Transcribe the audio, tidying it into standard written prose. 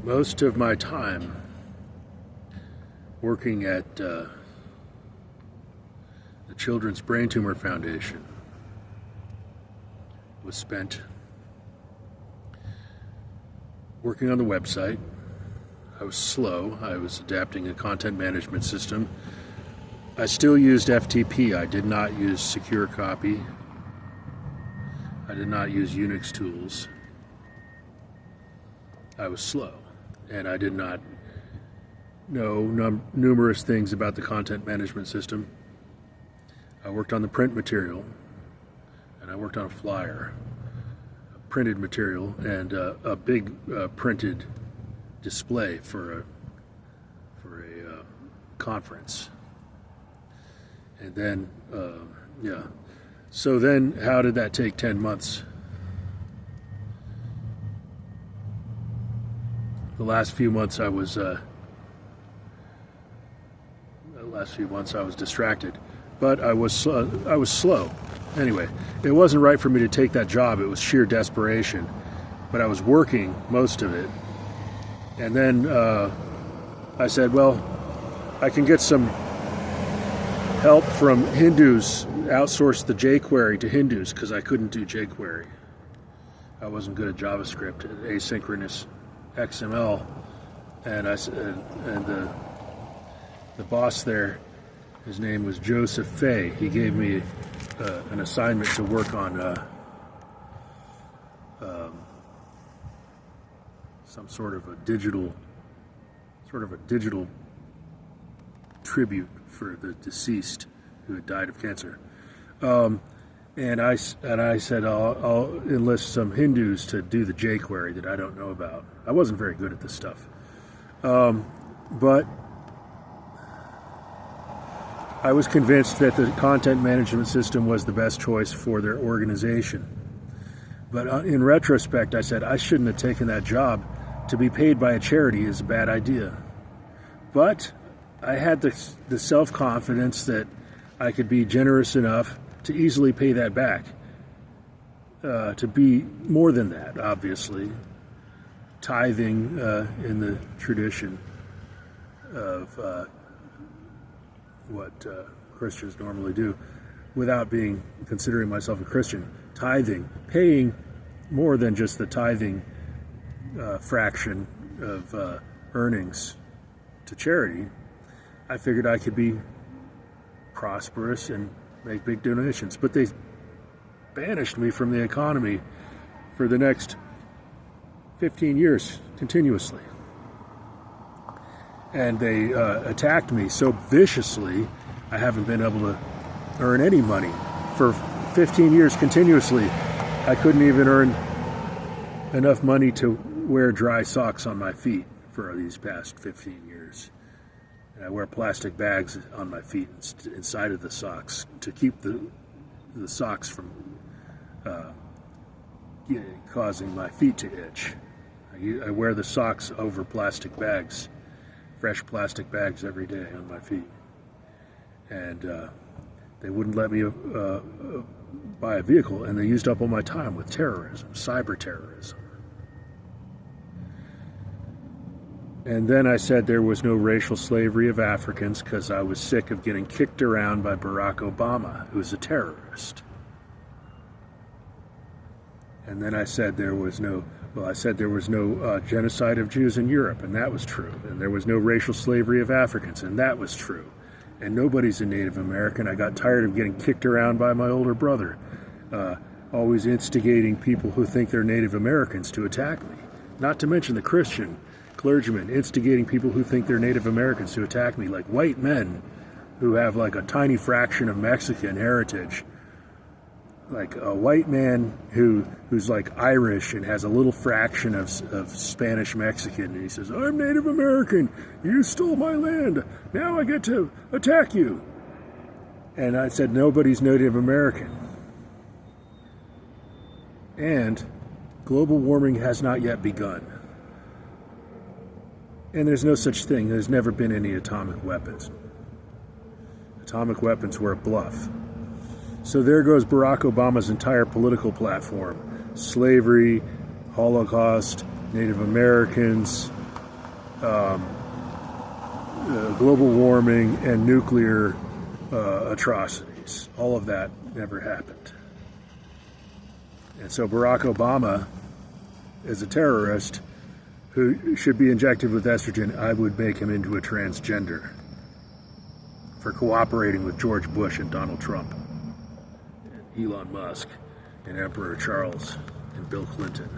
Most of my time working at the Children's Brain Tumor Foundation was spent working on the website. I was slow. I was adapting a content management system. I still used FTP. I did not use secure copy. I did not use Unix tools. I was slow, and I did not know numerous things about the content management system. I worked on the print material, and I worked on a flyer, a printed material, and a big printed display for a conference. And then, So then, how did that take 10 months? The last few months I was distracted, but I was slow. Anyway, it wasn't right for me to take that job. It was sheer desperation, but I was working most of it. And then I said, well, I can get some help from Hindus, outsource the jQuery to Hindus, because I couldn't do jQuery. I wasn't good at JavaScript, at asynchronous XML, and the boss there, his name was Joseph Fay. He gave me an assignment to work on some sort of a digital tribute for the deceased who had died of cancer. And I said, I'll enlist some Hindus to do the jQuery that I don't know about. I wasn't very good at this stuff. But I was convinced that the content management system was the best choice for their organization. But in retrospect, I said, I shouldn't have taken that job. To be paid by a charity is a bad idea. But I had the self-confidence that I could be generous enough to easily pay that back. To be more than that, obviously. Tithing in the tradition of what Christians normally do, without considering myself a Christian. Tithing, paying more than just the tithing fraction of earnings to charity. I figured I could be prosperous and make big donations, but they banished me from the economy for the next 15 years continuously. And they attacked me so viciously, I haven't been able to earn any money. For 15 years continuously, I couldn't even earn enough money to wear dry socks on my feet for these past 15 years. And I wear plastic bags on my feet inside of the socks to keep the socks from causing my feet to itch. I wear the socks over plastic bags, fresh plastic bags every day on my feet. And they wouldn't let me buy a vehicle, and they used up all my time with terrorism, cyber terrorism. And then I said there was no racial slavery of Africans because I was sick of getting kicked around by Barack Obama, who's a terrorist. And then I said there was no genocide of Jews in Europe, and that was true. And there was no racial slavery of Africans, and that was true. And nobody's a Native American. I got tired of getting kicked around by my older brother, always instigating people who think they're Native Americans to attack me. Not to mention the Christian clergymen instigating people who think they're Native Americans to attack me, like white men who have like a tiny fraction of Mexican heritage. Like a white man who's like Irish and has a little fraction of Spanish Mexican, and he says, I'm Native American, you stole my land, now I get to attack you. And I said, nobody's Native American. And global warming has not yet begun. And there's no such thing. There's never been any atomic weapons. Atomic weapons were a bluff. So there goes Barack Obama's entire political platform. Slavery, Holocaust, Native Americans, global warming and nuclear atrocities. All of that never happened. And so Barack Obama is a terrorist who should be injected with estrogen. I would make him into a transgender for cooperating with George Bush and Donald Trump, and Elon Musk, and Emperor Charles, and Bill Clinton.